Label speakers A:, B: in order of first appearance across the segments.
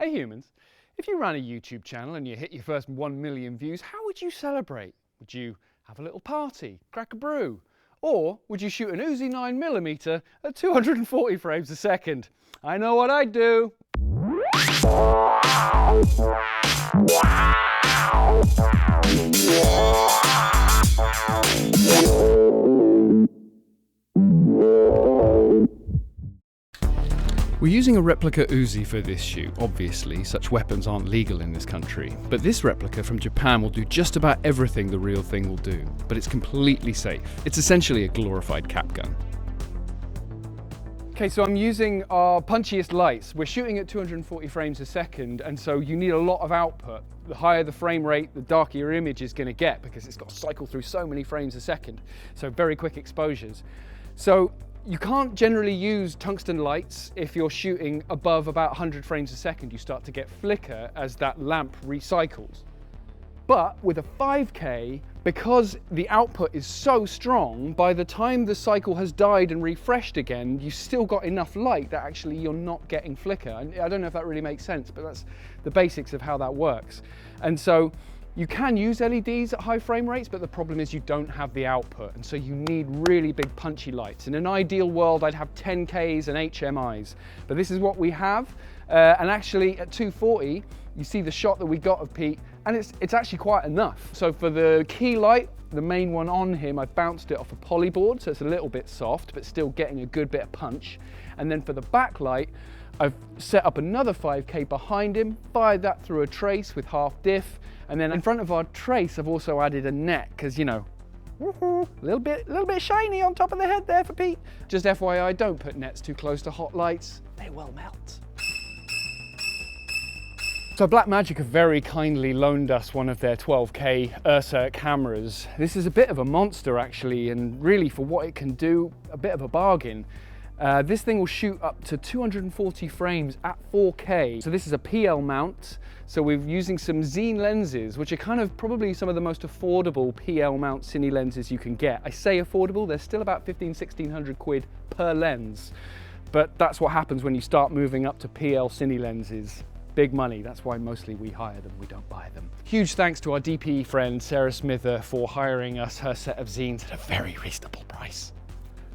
A: Hey humans, if you ran a YouTube channel and you hit your first 1 million views, how would you celebrate? Would you have a little party, crack a brew? Or would you shoot an Uzi 9mm at 240 frames a second? I know what I'd do. We're using a replica Uzi for this shoot. Obviously, such weapons aren't legal in this country. But this replica from Japan will do just about everything the real thing will do. But it's completely safe. It's essentially a glorified cap gun. Okay, so I'm using our punchiest lights. We're shooting at 240 frames a second, and so you need a lot of output. The higher the frame rate, the darker your image is going to get because it's got to cycle through so many frames a second. So very quick exposures. So you can't generally use tungsten lights if you're shooting above about 100 frames a second. You start to get flicker as that lamp recycles. But with a 5K, because the output is so strong, by the time the cycle has died and refreshed again, you've still got enough light that actually you're not getting flicker. And I don't know if that really makes sense, but that's the basics of how that works. And so you can use LEDs at high frame rates, but the problem is you don't have the output, and so you need really big punchy lights. In an ideal world, I'd have 10Ks and HMIs, but this is what we have. And actually at 240, you see the shot that we got of Pete, and it's actually quite enough. So for the key light, the main one on him, I bounced it off a polyboard, so it's a little bit soft, but still getting a good bit of punch. And then for the backlight, I've set up another 5K behind him, fired that through a trace with half diff, and then in front of our trace, I've also added a net, because, you know, a little bit shiny on top of the head there for Pete. Just FYI, don't put nets too close to hot lights. They will melt. So Blackmagic have very kindly loaned us one of their 12K Ursa cameras. This is a bit of a monster actually, and really for what it can do, a bit of a bargain. This thing will shoot up to 240 frames at 4K. So this is a PL mount. So we're using some Zine lenses, which are kind of probably some of the most affordable PL mount cine lenses you can get. I say affordable, they're still about 1600 quid per lens. But that's what happens when you start moving up to PL cine lenses. Big money, that's why mostly we hire them, we don't buy them. Huge thanks to our DP friend Sarah Smither for hiring us her set of zines at a very reasonable price.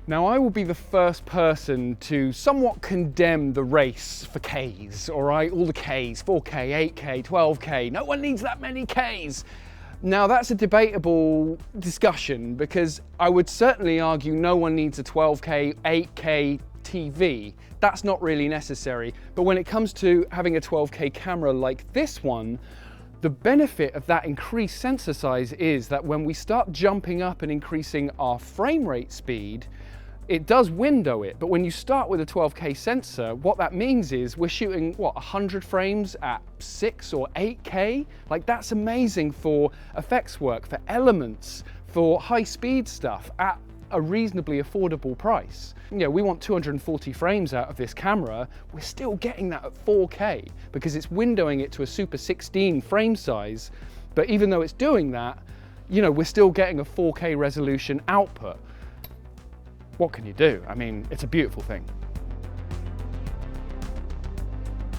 A: Now I will be the first person to somewhat condemn the race for Ks, all right? All the Ks, 4K, 8K, 12K, no one needs that many Ks. Now that's a debatable discussion because I would certainly argue no one needs a 12K, 8K TV. That's not really necessary. But when it comes to having a 12K camera like this one, the benefit of that increased sensor size is that when we start jumping up and increasing our frame rate speed, it does window it, but when you start with a 12K sensor, what that means is we're shooting, what, 100 frames at 6 or 8K? Like, that's amazing for effects work, for elements, for high speed stuff at a reasonably affordable price. You know, we want 240 frames out of this camera, we're still getting that at 4K because it's windowing it to a Super 16 frame size, but even though it's doing that, you know, we're still getting a 4K resolution output. What can you do? I mean, it's a beautiful thing.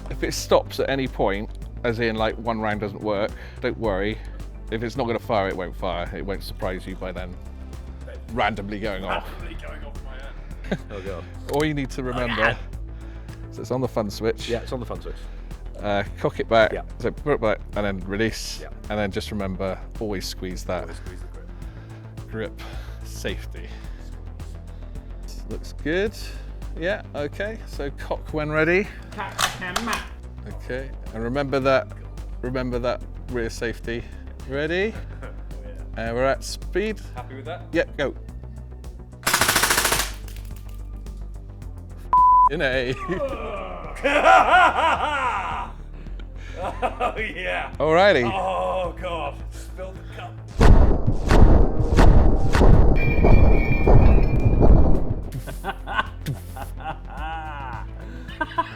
B: If it stops at any point, as in like one round doesn't work, don't worry. If it's not going to fire, it won't fire. It won't surprise you by then randomly going off.
C: Randomly going off my head. Oh God.
B: All you need to remember, so it's on the fun switch.
C: Yeah, it's on the fun switch.
B: Cock it back,
C: Yeah.
B: so put it back and then release.
C: Yeah.
B: And then just remember, always squeeze that.
C: Always squeeze the grip.
B: Grip safety. Looks good. Yeah, okay. So cock when ready. Okay, and remember that rear safety. Ready?
C: Oh, yeah.
B: And we're at speed.
C: Happy with that?
B: Yep, go. In A.
C: Oh yeah.
B: Alrighty.
C: Oh God. Spilled the cup.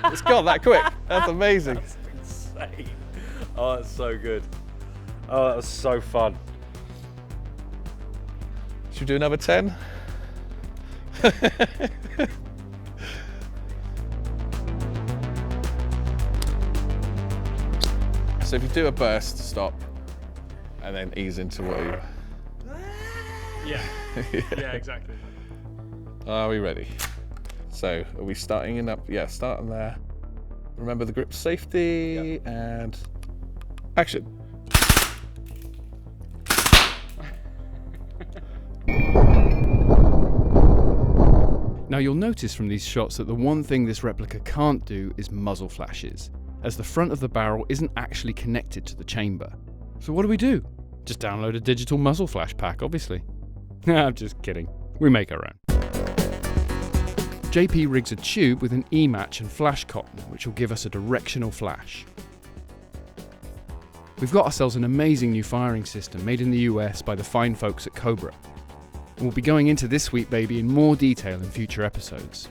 B: It's gone that quick. That's amazing.
C: That's insane. Oh, that's so good. Oh, that was so fun.
B: Should we do another 10? So if you do a burst, stop, and then ease into what you...
A: Yeah, yeah, exactly.
B: Are we ready? So are we starting in up? Yeah, starting there. Remember the grip safety, and action.
A: Now you'll notice from these shots that the one thing this replica can't do is muzzle flashes, as the front of the barrel isn't actually connected to the chamber. So what do? Just download a digital muzzle flash pack, obviously. I'm just kidding. We make our own. JP rigs a tube with an E-match and flash cotton, which will give us a directional flash. We've got ourselves an amazing new firing system made in the US by the fine folks at Cobra. And we'll be going into this sweet baby in more detail in future episodes.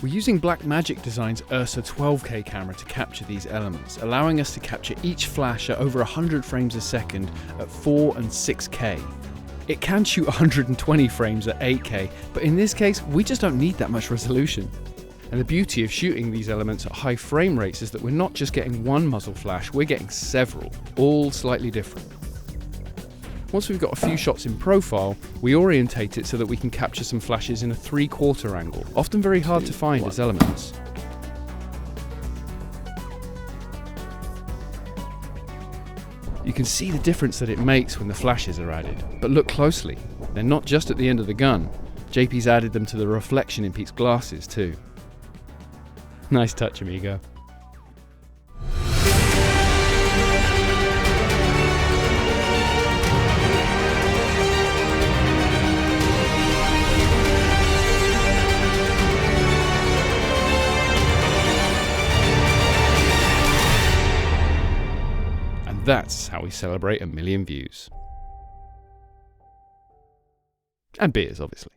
A: We're using Blackmagic Design's Ursa 12K camera to capture these elements, allowing us to capture each flash at over 100 frames a second at 4 and 6K. It can shoot 120 frames at 8K, but in this case, we just don't need that much resolution. And the beauty of shooting these elements at high frame rates is that we're not just getting one muzzle flash, we're getting several, all slightly different. Once we've got a few shots in profile, we orientate it so that we can capture some flashes in a 3/4 angle, often very hard to find as elements. You can see the difference that it makes when the flashes are added, but look closely, they're not just at the end of the gun. JP's added them to the reflection in Pete's glasses too. Nice touch, amigo. That's how we celebrate 1 million views. And beers, obviously.